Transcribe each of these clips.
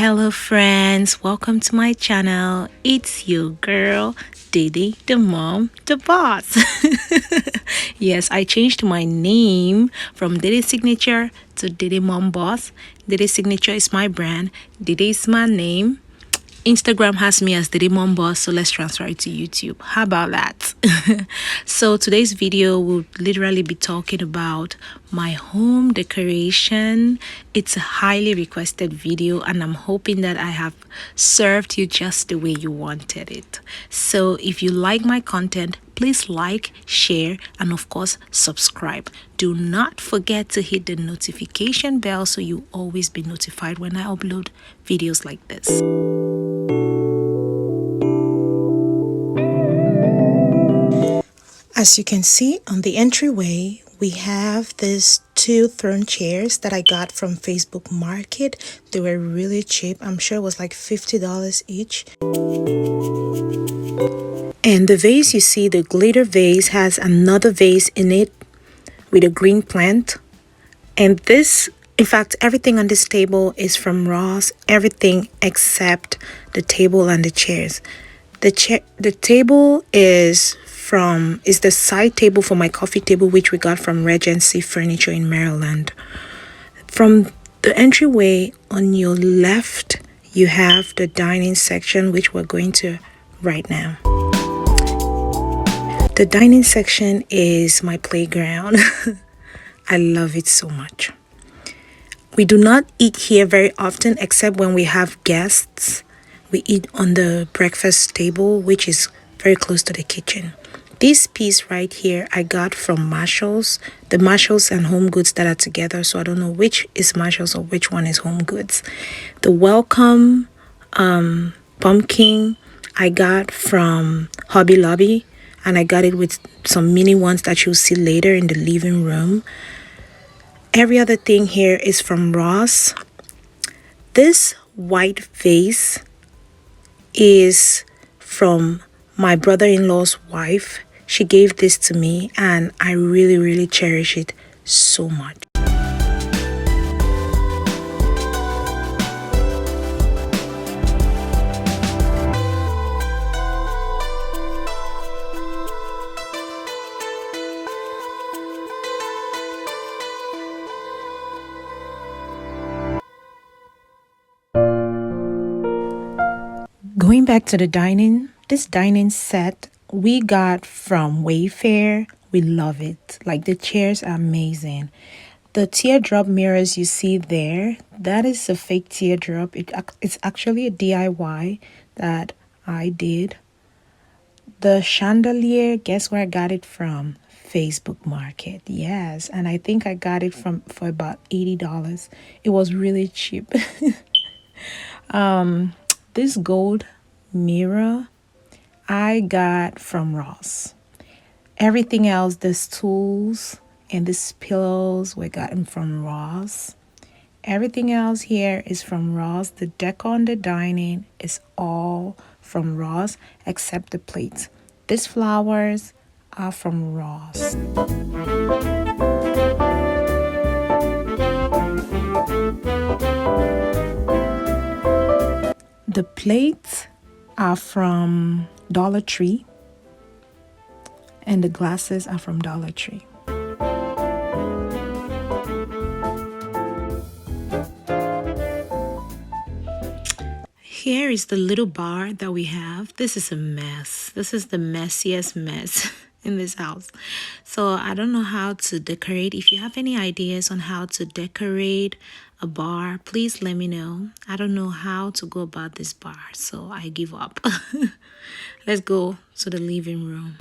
Hello friends, welcome to my channel. It's your girl Didi, the mom, the boss. Yes, I changed my name from Didi Signature to Didi Mom Boss. Didi Signature is my brand, Didi is my name. Instagram has me as Didi Mom Boss, so let's transfer it to YouTube. How about that? So today's video will literally be talking about my home decoration. It's a highly requested video and I'm hoping that I have served you just the way you wanted it. So if you like my content, please like, share, and of course subscribe. Do not forget to hit the notification bell so you always be notified when I upload videos like this. As you can see on the entryway, we have these two throne chairs that I got from Facebook Market. They were really cheap. I'm sure it was like $50 each. And the vase you see, the glitter vase, has another vase in it with a green plant. And this, in fact, everything on this table is from Ross. Everything except the table and the chairs. The table is the side table for my coffee table, which we got from Regency Furniture in Maryland. From the entryway on your left, you have the dining section, which we're going to right now. The dining section is my playground. I love it so much. We do not eat here very often except when we have guests. We eat on the breakfast table, which is very close to the kitchen. This piece right here I got from Marshalls, the Marshalls and Home Goods that are together, so I don't know which is Marshalls or which one is Home Goods. The welcome pumpkin I got from Hobby Lobby, and I got it with some mini ones that you'll see later in the living room. Every other thing here is from Ross. This white vase is from my brother-in-law's wife. She gave this to me and I really cherish it so much. Going back to the dining, this dining set we got from Wayfair. We love it. Like, the chairs are amazing. The teardrop mirrors you see there, that is a fake teardrop. It's actually a DIY that I did. The chandelier, guess where I got it from? Facebook Market. Yes, and I think I got it for about $80. It was really cheap. This gold mirror I got from Ross. Everything else, the stools and these pillows, we got them from Ross. Everything else here is from Ross. The decor on the dining is all from Ross except the plates. These flowers are from Ross. The plates are from Dollar Tree and the glasses are from Dollar Tree. Here is the little bar that we have. This is a mess. This is the messiest mess in this house. So I don't know how to decorate. If you have any ideas on how to decorate a bar, please let me know. I don't know how to go about this bar, so I give up. Let's go to the living room.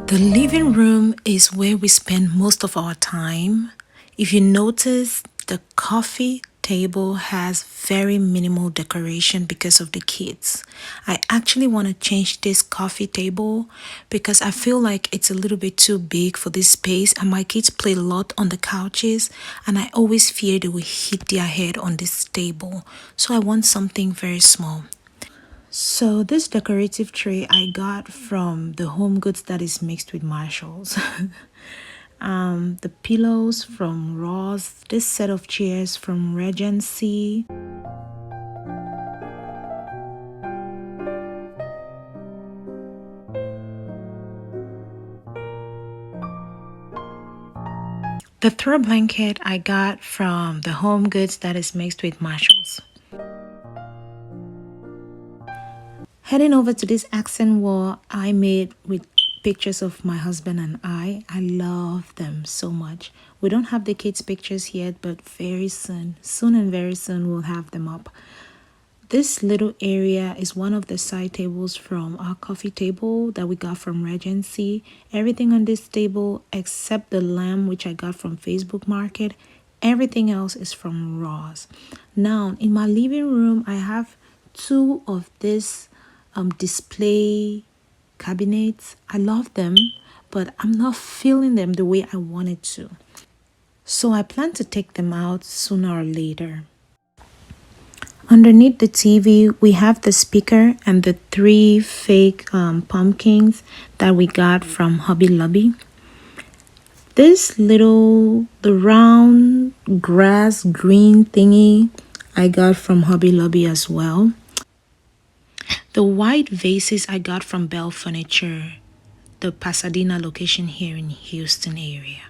The living room is where we spend most of our time. If you notice, the coffee table has very minimal decoration because of the kids. I actually want to change this coffee table because I feel like it's a little bit too big for this space and my kids play a lot on the couches and I always fear they will hit their head on this table. So I want something very small. So this decorative tray I got from the Home Goods that is mixed with Marshalls. The pillows from Ross, this set of chairs from Regency. The throw blanket I got from the Home Goods that is mixed with Marshalls. Heading over to this accent wall I made with pictures of my husband and I love them so much. We don't have the kids' pictures yet, but very soon and very soon we'll have them up. This little area is one of the side tables from our coffee table that we got from Regency. Everything on this table except the lamb, which I got from Facebook Market, everything else is from Ross. Now in my living room I have two of this display cabinets. I love them, but I'm not feeling them the way I wanted to. So I plan to take them out sooner or later. Underneath the TV, we have the speaker and the three fake pumpkins that we got from Hobby Lobby. The round grass green thingy I got from Hobby Lobby as well. The white vases I got from Bell Furniture, the Pasadena location here in Houston area.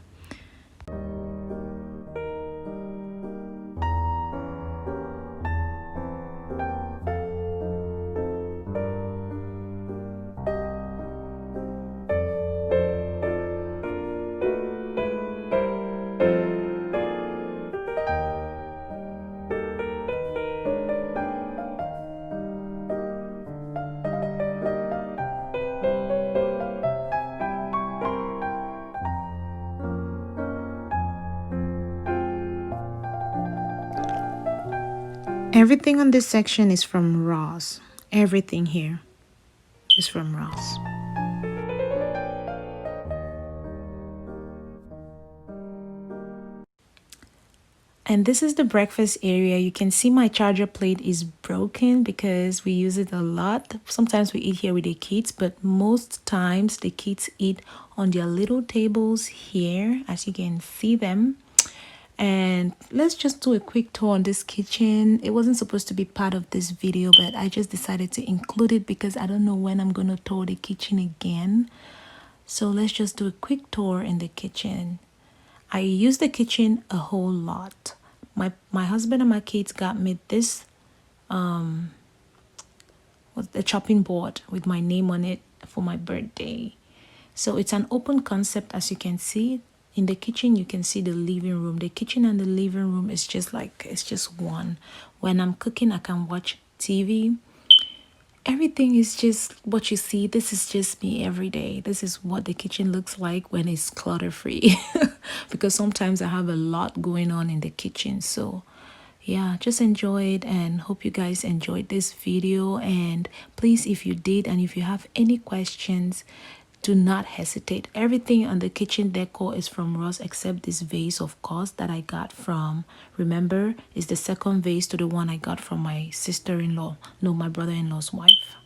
Everything on this section is from Ross. Everything here is from Ross. And this is the breakfast area. You can see my charger plate is broken because we use it a lot. Sometimes we eat here with the kids, but most times the kids eat on their little tables here, as you can see them. And let's just do a quick tour on this kitchen. It wasn't supposed to be part of this video, but I just decided to include it because I don't know when I'm going to tour the kitchen again. So let's just do a quick tour in the kitchen. I use the kitchen a whole lot. My husband and my kids got me this the chopping board with my name on it for my birthday. So it's an open concept, as you can see. In the kitchen, you can see the living room. The kitchen and the living room is just like, it's just one. When I'm cooking, I can watch TV. Everything is just what you see. This is just me every day. This is what the kitchen looks like when it's clutter-free. Because sometimes I have a lot going on in the kitchen. So yeah, just enjoy it and hope you guys enjoyed this video. And please, if you did and if you have any questions, do not hesitate. Everything on the kitchen decor is from Ross except this vase, of course, that I got from, remember, is the second vase to the one I got from my sister-in-law, no, my brother-in-law's wife.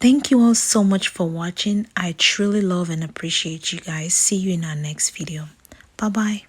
Thank you all so much for watching. I truly love and appreciate you guys. See you in our next video. Bye bye.